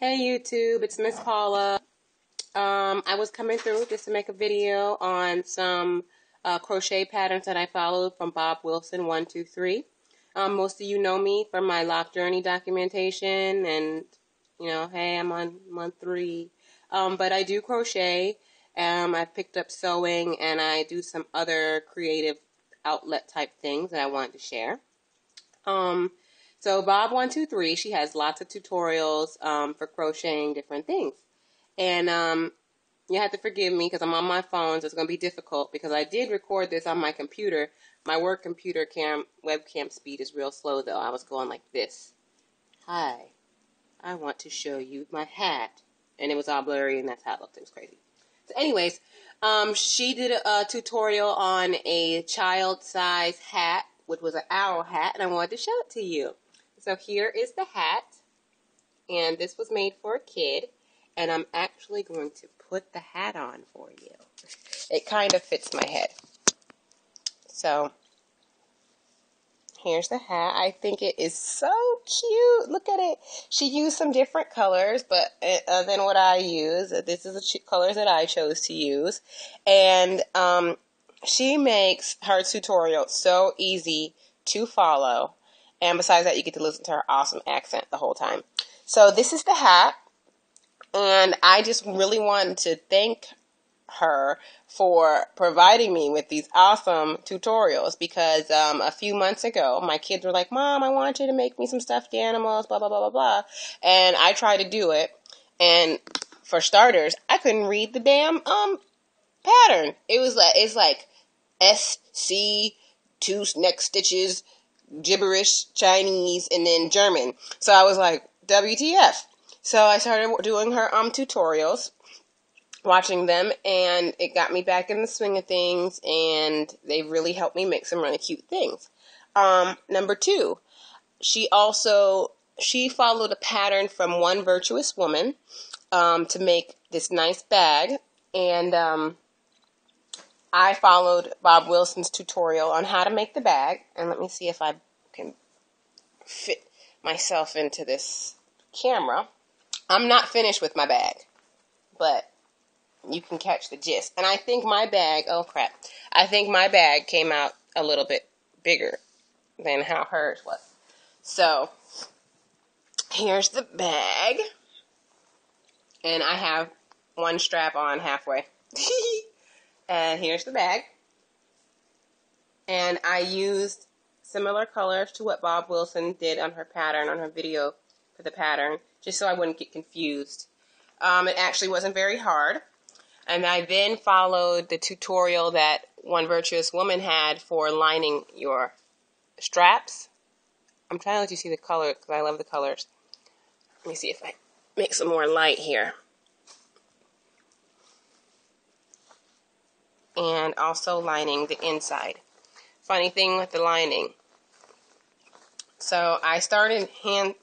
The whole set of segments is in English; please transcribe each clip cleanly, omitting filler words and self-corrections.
Hey YouTube, it's Miss Paula. I was coming through just to make a video on some crochet patterns that I followed from bobwilson123. Most of you know me from my Lock Journey documentation, and hey, I'm on month 3. But I do crochet. I picked up sewing, and I do some other creative outlet type things that I wanted to share. So Bob123, she has lots of tutorials for crocheting different things. And you have to forgive me because I'm on my phone, so it's going to be difficult because I did record this on my computer. My work computer webcam speed is real slow, though. I was going like this. Hi, I want to show you my hat. And it was all blurry, and that's how it looked. It was crazy. So anyways, she did a tutorial on a child-size hat, which was an owl hat, and I wanted to show it to you. So here is the hat, and this was made for a kid, and I'm actually going to put the hat on for you. It kind of fits my head. So here's the hat. I think it is so cute. Look at it. She used some different colors than what I use. This is the colors that I chose to use, and she makes her tutorial so easy to follow. And besides that, you get to listen to her awesome accent the whole time. So this is the hat. And I just really wanted to thank her for providing me with these awesome tutorials. Because a few months ago, my kids were like, Mom, I want you to make me some stuffed animals, blah, blah, blah, blah, blah. And I tried to do it. And for starters, I couldn't read the damn pattern. It's like SC, 2 neck stitches, gibberish, Chinese, and then German. So I was like, WTF. So I started doing her tutorials, watching them, and it got me back in the swing of things, and they really helped me make some really cute things. Number 2, she followed a pattern from One Virtuous Woman to make this nice bag, and I followed Bob Wilson's tutorial on how to make the bag. And let me see if I can fit myself into this camera. I'm not finished with my bag, but you can catch the gist. And I think my bag, I think my bag came out a little bit bigger than how hers was. So here's the bag. And I have one strap on halfway. And here's the bag. And I used similar colors to what Bob Wilson did on her pattern, on her video for the pattern, just so I wouldn't get confused. It actually wasn't very hard. And I then followed the tutorial that One Virtuous Woman had for lining your straps. I'm trying to let you see the color because I love the colors. Let me see if I make some more light here. And also lining the inside. Funny thing with the lining. So I started hand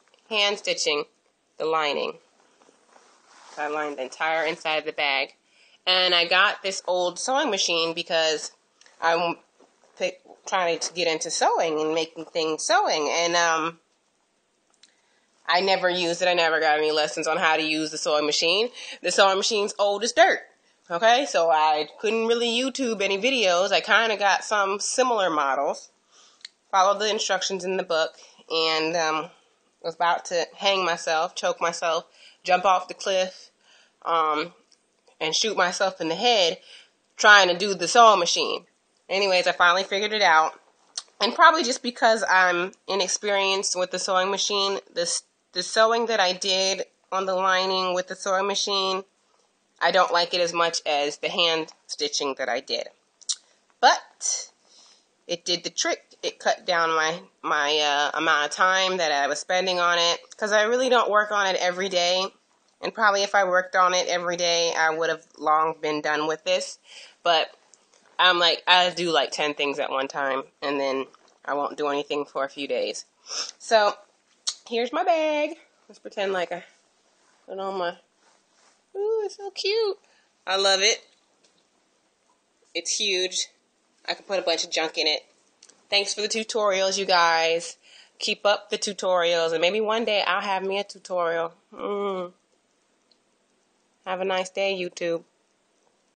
stitching the lining. So I lined the entire inside of the bag. And I got this old sewing machine because I'm trying to get into sewing and making things sewing. And I never used it. I never got any lessons on how to use the sewing machine. The sewing machine's old as dirt. Okay, so I couldn't really YouTube any videos. I kind of got some similar models, followed the instructions in the book, and was about to hang myself, choke myself, jump off the cliff, and shoot myself in the head trying to do the sewing machine. Anyways, I finally figured it out. And probably just because I'm inexperienced with the sewing machine, the sewing that I did on the lining with the sewing machine, I don't like it as much as the hand stitching that I did. But it did the trick. It cut down my amount of time that I was spending on it, because I really don't work on it every day. And probably if I worked on it every day, I would have long been done with this. But I do like 10 things at one time, and then I won't do anything for a few days. So here's my bag. Let's pretend like I put on my... Ooh, it's so cute. I love it. It's huge. I can put a bunch of junk in it. Thanks for the tutorials, you guys. Keep up the tutorials, and maybe one day I'll have me a tutorial. Have a nice day, YouTube.